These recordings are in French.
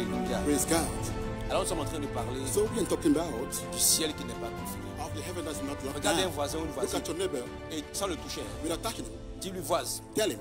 Alléluia. Praise God. Alors nous sommes en train de parler So we are talking about du ciel qui n'est pas confiné. of the heaven that's not locked Regardez un down. voisin ou une Look voisine at your neighbor et sans le toucher. without touching him. Dis-lui, voisin, Tell him,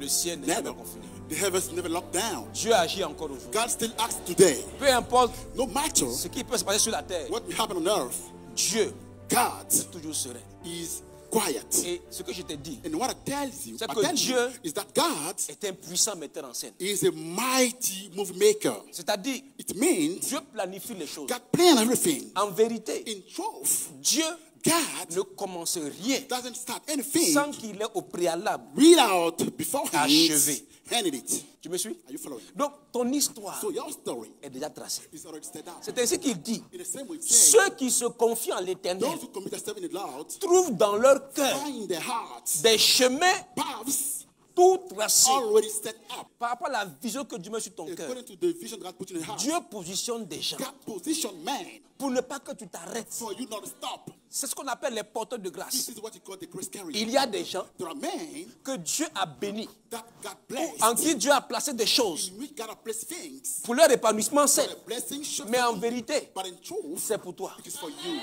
le ciel n'est never. jamais confiné. The heavens never locked down. Dieu agit encore aujourd'hui. God still acts today. Peu importe No matter ce qui peut se passer sur la terre, what will happen on earth, Dieu God est toujours serein. is quiet. Et ce que je te dis, And what I tell you, C'est I que tell you Dieu is that God est un puissant metteur en scène. is a mighty movie maker. C'est-à-dire, It means Dieu planifie les choses. God planned everything. En vérité, In truth, Dieu God ne commence rien doesn't start anything sans qu'il ait au préalable without beforehand achevé. handed it. Tu me suis? Are you following? Donc, ton histoire So your story est déjà tracée. is already set out. C'est ainsi qu'il dit, In the same way, saying, ceux qui se confient en l'éternel those who commit themselves in the Lord trouvent dans leur cœur find their hearts des chemins paths tout tracés already set up par rapport à la vision que Dieu met sur ton cœur. according to the vision God put in your heart. Dieu positionne des gens God position man pour ne pas que tu t'arrêtes. for you not to stop. C'est ce qu'on appelle les porteurs de This grâce. is what you call the grace carrier. Il y a des gens There are men que Dieu a bénis, that God blessed, en qui Dieu a placé des choses in which God has placed things pour leur épanouissement, for c'est. the blessing should Mais en be, vérité, but in truth, c'est pour toi. it is for you.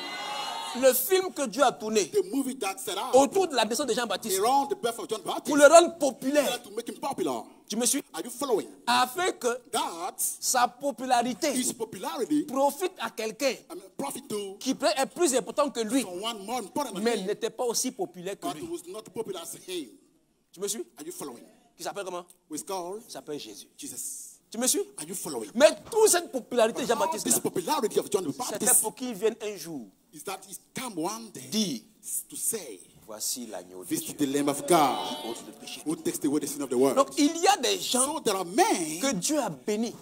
Le film que Dieu a tourné The movie that set out autour de la naissance de Jean-Baptiste around the birth of John Baptist pour le rendre populaire, to make him popular. tu me suis, Are you following? afin que That sa popularité his popularity, profite à quelqu'un I mean, profit to qui est plus important que lui, someone more important than mais him, n'était pas aussi populaire que but lui. who was not popular as him. Tu me suis? Are you following? Qui s'appelle comment? Who is called Il s'appelle Jésus. Jesus. Tu me suis? Are you following? Mais toute cette popularité de All Jean-Baptiste, this là, popularity of John the c'était Baptist pour qu'il vienne un jour is that he's come one day dire, to say, voici l'agneau de this Dieu is the Lamb of God qui ôte le péché. who takes away the sin of the world. Donc il y a des gens So there are men que Dieu a bénis.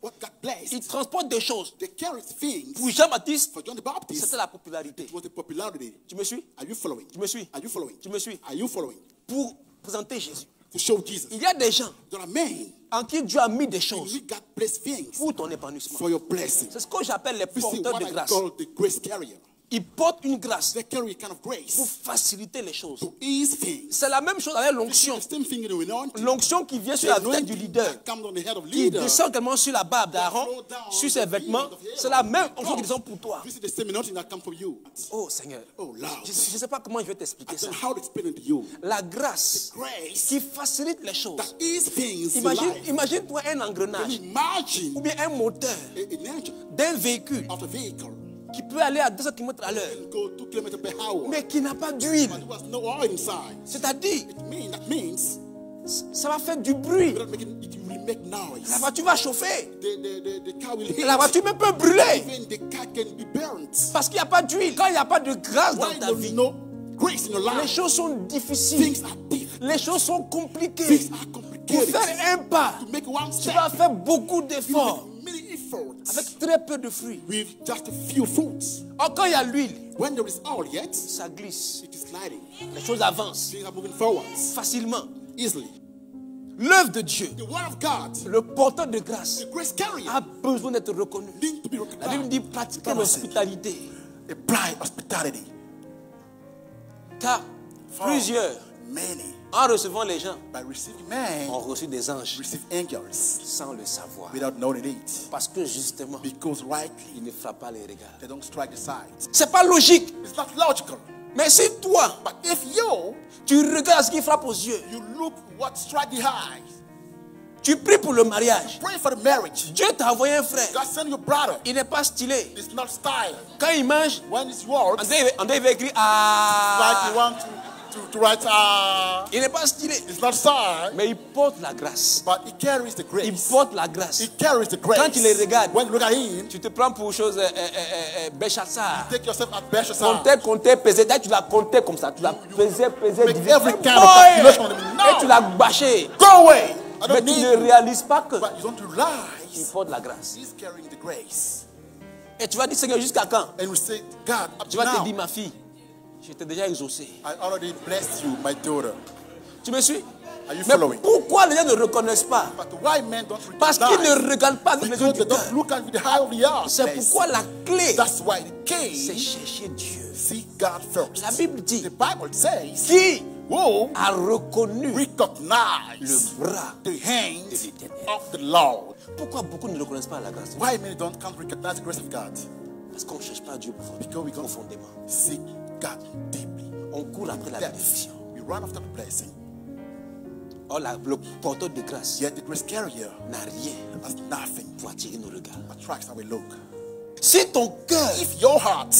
what God blessed. Ils transportent des choses. They carry things Pour Jean-Baptiste, for John the Baptist. c'était la popularité. It was the popularity. Tu me suis? Are you following? Tu me suis? Are you following? Tu me suis? Are you following? Pour présenter Jésus. To show Jesus. Il y a des gens There are men en qui Dieu a mis des in choses which God bless things pour ton épanouissement. for your blessing. C'est ce que j'appelle les You see porteurs what de I grâce. call the grace carrier. Ils portent une grâce They carry a kind of pour grace faciliter les choses. to ease things. C'est la même chose avec l'onction. The same thing in the anointing. L'onction qui vient sur la tête du leader, that comes on the head of qui leader. descend également sur la barbe d'Aaron, sur ses vêtements, c'est la même onction qui descend pour toi. This is the same anointing that comes from you. Oh Seigneur, Oh Lord. je ne sais pas comment je vais I t'expliquer don't ça. know how to explain it to you. La grâce Grace qui facilite les choses. that ease things in Imagine, life. imagine-toi un Can engrenage you imagine ou bien un moteur an engine d'un véhicule of a vehicle qui peut aller à 200 km à l'heure, and go 2 km per hour, mais qui n'a pas d'huile. but there was no oil inside? C'est-à-dire, That means ça va faire du bruit. without making it will make noise. La voiture va chauffer. The car will hit. La voiture même peut brûler. Even the car can be burnt. Parce qu'il n'y a pas d'huile. Quand il n'y a pas de grâce dans Why ta there is vie, no grace in your les life? choses sont difficiles. Things are difficult. Les choses sont compliquées. Things are Pour complicated. faire un pas, To make one tu step, vas faire beaucoup you d'efforts make many efforts avec très peu de fruits. with just a few fruits. Or, quand il y a l'huile, When there is oil yet, ça glisse. it is sliding. Les choses avancent Things are moving forwards facilement. easily. L'œuvre de Dieu, The word of God, le porteur de grâce, the grace carrier, a besoin d'être reconnu. need to be La Bible dit recognized. pratiquer l'hospitalité. Apply hospitality. Car plusieurs, Many, en recevant les gens, by receiving men, ont reçu des anges receive angels sans le savoir. without knowing it. Parce que justement, Because rightly, il ne frappe pas les regards. they don't strike the sides. C'est pas logique. It's not logical. Mais si toi, But if you tu regardes ce qui frappe aux yeux, look what strike the eyes, tu pries pour le mariage, pray for the marriage. Dieu t'a envoyé un frère. God send your brother. Il n'est pas stylé. It's not style. Quand il mange, When it's works, André va écrire like ah. you want to write, Il n'est pas stylé. it's not style, Mais il porte la grâce. but he carries the Il grace. porte la grâce. He carries the grace. Quand tu les regardes, When you look at him, tu te prends pour chose Béchassar. take yourself at Belshazzar. Compter, peser. Là, tu l'as compté comme ça. Tu l'as pesé, Make divisé. every kind of calculation on him. Et tu No, l'as bâché. go away. I Mais don't tu need ne you. réalises pas que But you don't il realize porte la grâce. he's carrying the grace. Et tu vas dire, Seigneur, jusqu'à quand? And we say, God, up Tu to vas te now, dire, ma fille, je t'ai déjà exaucé. I already blessed you, my daughter. Tu me suis? Are you Mais following? pourquoi les gens ne reconnaissent pas? But why men don't Parce qu'ils recognize? ne regardent pas avec les yeux Because du they cœur. don't look at with the eye of the heart. C'est pourquoi la clé, That's why the c'est key, chercher Dieu. seek God first. La Bible dit, The Bible says, qui who a reconnu recognize le bras the hands de l'Éternel. of the Lord. Pourquoi beaucoup ne reconnaissent pas la grâce de Dieu? Why many can't recognize the grace of God? Parce qu'on ne cherche pas Dieu Because we can't profondément. seek God deeply. On court après la bénédiction. We run after the blessing. Or, le porteur de grâce Yet the grace carrier n'a rien has nothing pour attirer nos regards. attracts our look. Si ton cœur If your heart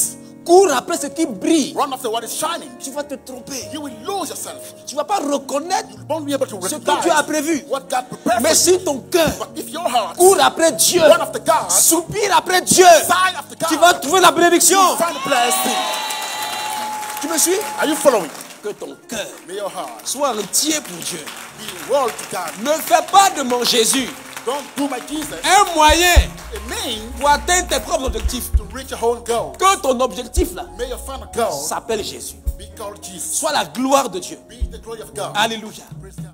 court après ce qui brille, run after what is shining, tu vas te tromper. you will lose yourself. Tu ne vas pas reconnaître You won't be able to ce que Dieu a recognize prévu. what God prepared Mais for you. si ton cœur But if your heart court après Dieu, run after God, soupire après Dieu, sign after God, tu vas trouver la bénédiction. you find a blessing. Tu me suis? Are you following? Que ton cœur May your heart soit entier pour Dieu. be rolled to God. Ne fais pas de mon Jésus Don't do my Jesus un moyen a mean pour atteindre tes propres objectifs. to reach your own goal. Que ton objectif là May your final goal s'appelle Jésus. be called Jesus. Soit la gloire de Dieu. Be the glory of God. Alléluia. Praise God.